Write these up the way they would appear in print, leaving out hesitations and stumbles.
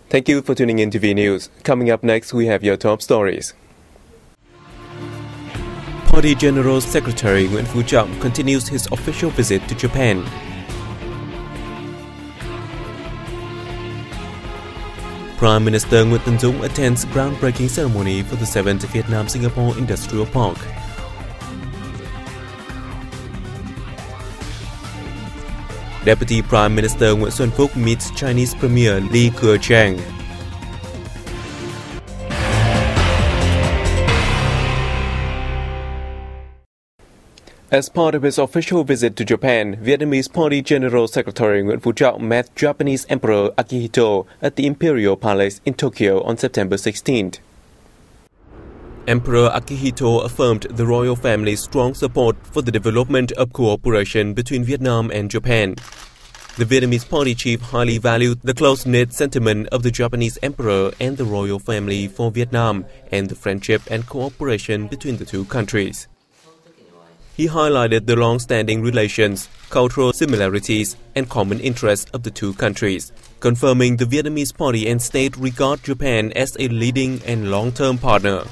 Thank you for tuning in to V News. Coming up next, we have your top stories. Party General Secretary Nguyễn Phú Trọng continues his official visit to Japan. Prime Minister Nguyễn Tấn Dũng attends groundbreaking ceremony for the Sept Vietnam-Singapore Industrial Park. Deputy Prime Minister Nguyễn Xuân Phúc meets Chinese Premier Li Keqiang. As part of his official visit to Japan, Vietnamese Party General Secretary Nguyễn Phú Trọng met Japanese Emperor Akihito at the Imperial Palace in Tokyo on September 16th. Emperor Akihito affirmed the royal family's strong support for the development of cooperation between Vietnam and Japan. The Vietnamese party chief highly valued the close-knit sentiment of the Japanese emperor and the royal family for Vietnam and the friendship and cooperation between the two countries. He highlighted the long-standing relations, cultural similarities, and common interests of the two countries, confirming the Vietnamese party and state regard Japan as a leading and long-term partner.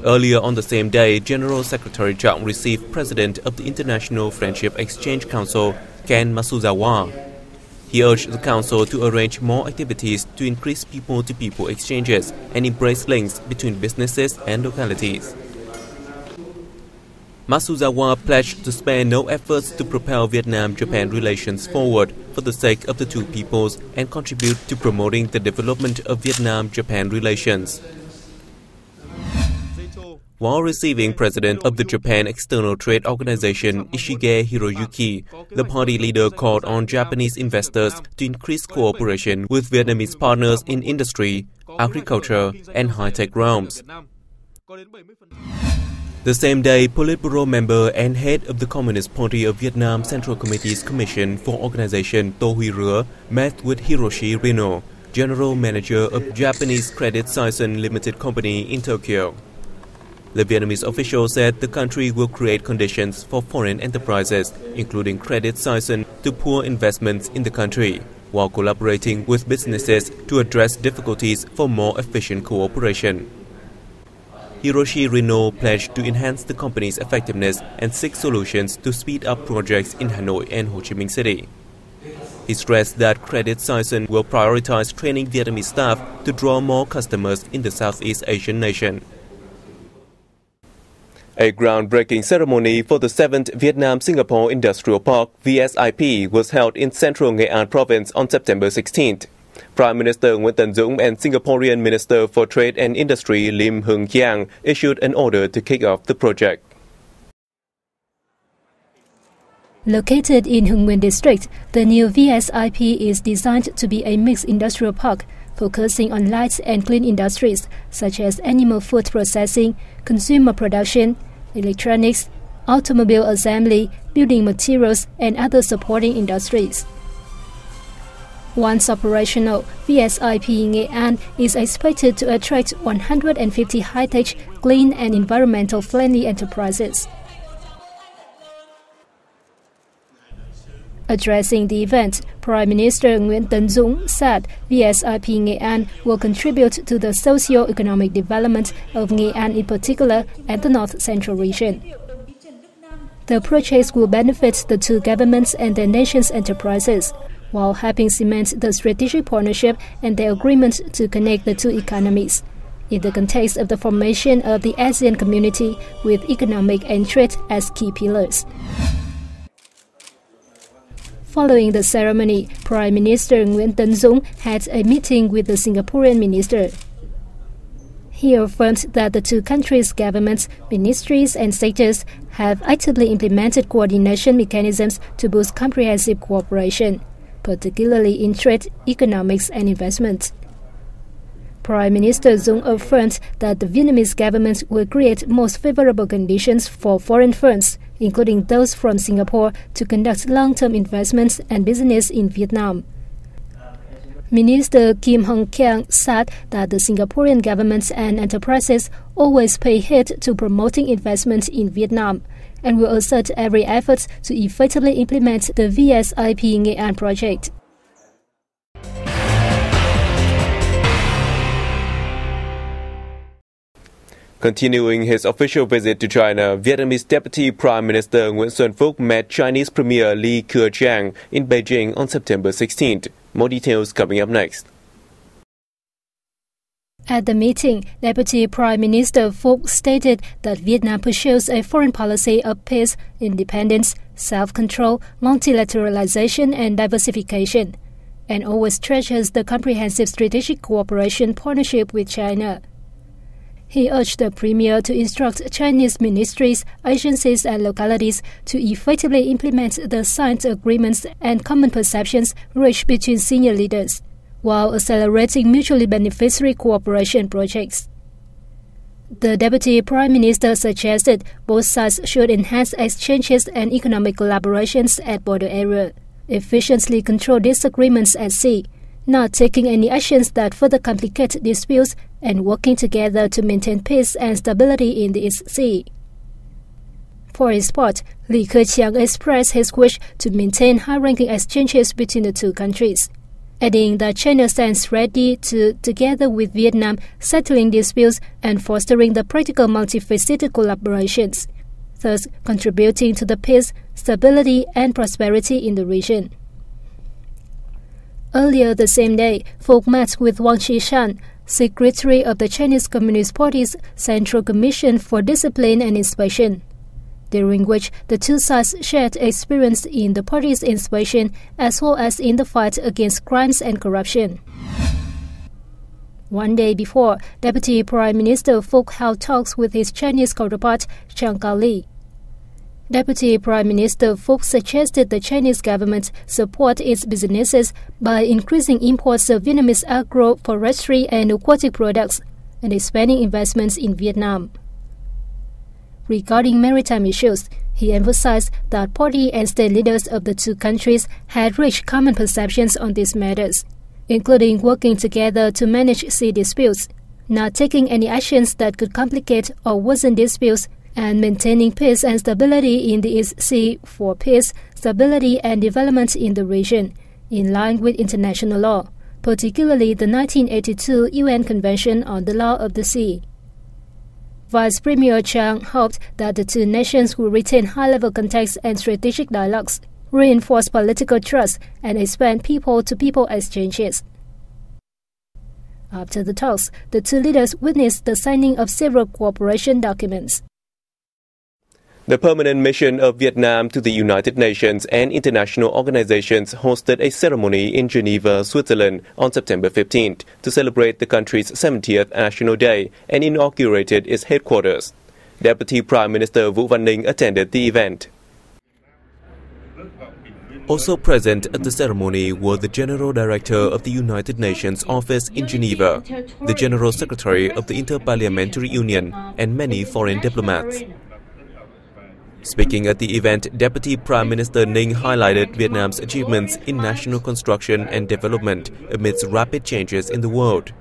Earlier on the same day, General Secretary Trọng received President of the International Friendship Exchange Council, Ken Masuzawa. He urged the Council to arrange more activities to increase people-to-people exchanges and embrace links between businesses and localities. Masuzawa pledged to spare no efforts to propel Vietnam-Japan relations forward for the sake of the two peoples and contribute to promoting the development of Vietnam-Japan relations. While receiving President of the Japan External Trade Organization Ishige Hiroyuki, the party leader called on Japanese investors to increase cooperation with Vietnamese partners in industry, agriculture, and high-tech realms. The same day, Politburo member and head of the Communist Party of Vietnam Central Committee's Commission for Organization To Huy Rứa met with Hiroshi Rino, General Manager of Japanese Credit Suisse Limited Company in Tokyo. The Vietnamese official said the country will create conditions for foreign enterprises, including Credit Suisse, to pour investments in the country, while collaborating with businesses to address difficulties for more efficient cooperation. Hiroshi Rino pledged to enhance the company's effectiveness and seek solutions to speed up projects in Hanoi and Ho Chi Minh City. He stressed that Credit Suisse will prioritize training Vietnamese staff to draw more customers in the Southeast Asian nation. A groundbreaking ceremony for the Sept Vietnam-Singapore Industrial Park (VSIP) was held in central Nghệ An province on September 16th. Prime Minister Nguyễn Tấn Dũng and Singaporean Minister for Trade and Industry Lim Hung Kiang issued an order to kick off the project. Located in Hưng Nguyên District, the new VSIP is designed to be a mixed industrial park, focusing on light and clean industries such as animal food processing, consumer production, electronics, automobile assembly, building materials, and other supporting industries. Once operational, VSIP Nghệ An is expected to attract 150 high-tech, clean and environmental-friendly enterprises. Addressing the event, Prime Minister Nguyễn Tấn Dũng said VSIP Nghệ An will contribute to the socio-economic development of Nghệ An in particular and the North Central region. The projects will benefit the two governments and their nation's enterprises, while helping cement the strategic partnership and the agreement to connect the two economies, in the context of the formation of the ASEAN community with economic and trade as key pillars. Following the ceremony, Prime Minister Nguyễn Tấn Dũng had a meeting with the Singaporean minister. He affirmed that the two countries' governments, ministries and sectors have actively implemented coordination mechanisms to boost comprehensive cooperation, particularly in trade, economics and investment. Prime Minister Dũng affirmed that the Vietnamese government will create most favorable conditions for foreign firms, including those from Singapore, to conduct long-term investments and business in Vietnam. Minister Kim Hung Kiang said that the Singaporean government and enterprises always pay heed to promoting investment in Vietnam and will exert every effort to effectively implement the VSIP Nghệ An project. Continuing his official visit to China, Vietnamese Deputy Prime Minister Nguyễn Xuân Phúc met Chinese Premier Li Keqiang in Beijing on September 16th. More details coming up next. At the meeting, Deputy Prime Minister Phúc stated that Vietnam pursues a foreign policy of peace, independence, self-control, multilateralization and diversification, and always treasures the comprehensive strategic cooperation partnership with China. He urged the Premier to instruct Chinese ministries, agencies and localities to effectively implement the signed agreements and common perceptions reached between senior leaders, while accelerating mutually beneficiary cooperation projects. The Deputy Prime Minister suggested both sides should enhance exchanges and economic collaborations at border area, efficiently control disagreements at sea, not taking any actions that further complicate disputes, and working together to maintain peace and stability in the East Sea. For his part, Li Keqiang expressed his wish to maintain high-ranking exchanges between the two countries, adding that China stands ready to, together with Vietnam, settling disputes and fostering the practical multifaceted collaborations, thus contributing to the peace, stability and prosperity in the region. Earlier the same day, Phúc met with Wang Qishan, Secretary of the Chinese Communist Party's Central Commission for Discipline and Inspection, during which the two sides shared experience in the party's inspection as well as in the fight against crimes and corruption. One day before, Deputy Prime Minister Phúc held talks with his Chinese counterpart, Chiang Kai-li. Deputy Prime Minister Phúc suggested the Chinese government support its businesses by increasing imports of Vietnamese agroforestry and aquatic products and expanding investments in Vietnam. Regarding maritime issues, he emphasized that party and state leaders of the two countries had reached common perceptions on these matters, including working together to manage sea disputes, not taking any actions that could complicate or worsen disputes, and maintaining peace and stability in the East Sea for peace, stability and development in the region, in line with international law, particularly the 1982 UN Convention on the Law of the Sea. Vice Premier Chiang hoped that the two nations will retain high-level contacts and strategic dialogues, reinforce political trust, and expand people-to-people exchanges. After the talks, the two leaders witnessed the signing of several cooperation documents. The permanent mission of Vietnam to the United Nations and international organizations hosted a ceremony in Geneva, Switzerland on September 15th to celebrate the country's 70th National Day and inaugurated its headquarters. Deputy Prime Minister Vũ Văn Ninh attended the event. Also present at the ceremony were the General Director of the United Nations Office in Geneva, the General Secretary of the Inter-Parliamentary Union, and many foreign diplomats. Speaking at the event, Deputy Prime Minister Ninh highlighted Vietnam's achievements in national construction and development amidst rapid changes in the world.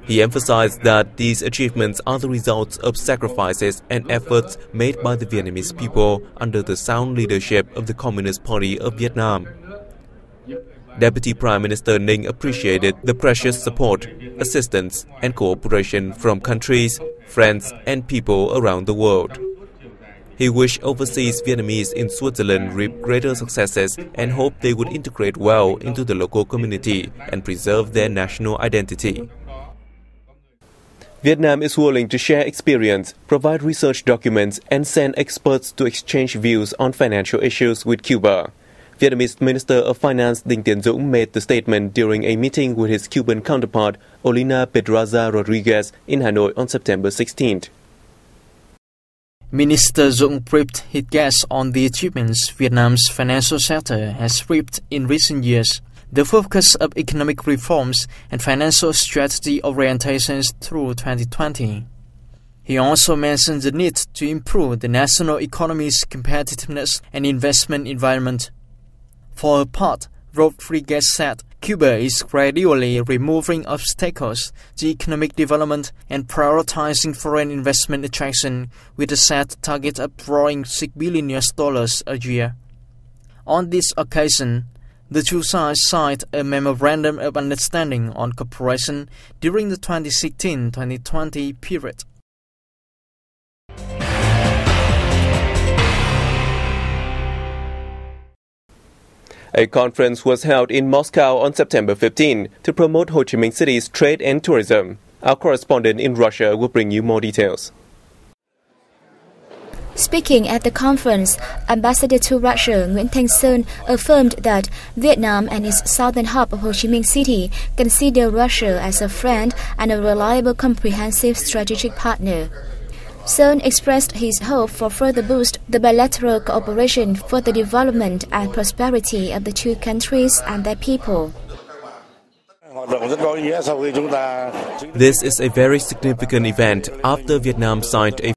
He emphasized that these achievements are the results of sacrifices and efforts made by the Vietnamese people under the sound leadership of the Communist Party of Vietnam. Deputy Prime Minister Ninh appreciated the precious support, assistance and cooperation from countries, friends and people around the world. He wished overseas Vietnamese in Switzerland reap greater successes and hoped they would integrate well into the local community and preserve their national identity. Vietnam is willing to share experience, provide research documents, and send experts to exchange views on financial issues with Cuba. Vietnamese Minister of Finance Đinh Tiến Dũng made the statement during a meeting with his Cuban counterpart, Olina Pedraza Rodriguez, in Hanoi on September 16th. Minister Dũng briefed his guests on the achievements Vietnam's financial sector has reaped in recent years, the focus of economic reforms and financial strategy orientations through 2020. He also mentioned the need to improve the national economy's competitiveness and investment environment. For her part, Rodriguez said Cuba is gradually removing obstacles to economic development and prioritizing foreign investment attraction with a set target of drawing $6 billion a year. On this occasion, the two sides signed a memorandum of understanding on cooperation during the 2016-2020 period. A conference was held in Moscow on September 15 to promote Ho Chi Minh City's trade and tourism. Our correspondent in Russia will bring you more details. Speaking at the conference, Ambassador to Russia Nguyễn Thanh Sơn affirmed that Vietnam and its southern hub of Ho Chi Minh City consider Russia as a friend and a reliable comprehensive strategic partner. Sơn expressed his hope for further boost the bilateral cooperation for the development and prosperity of the two countries and their people. This is a very significant event after Vietnam signed a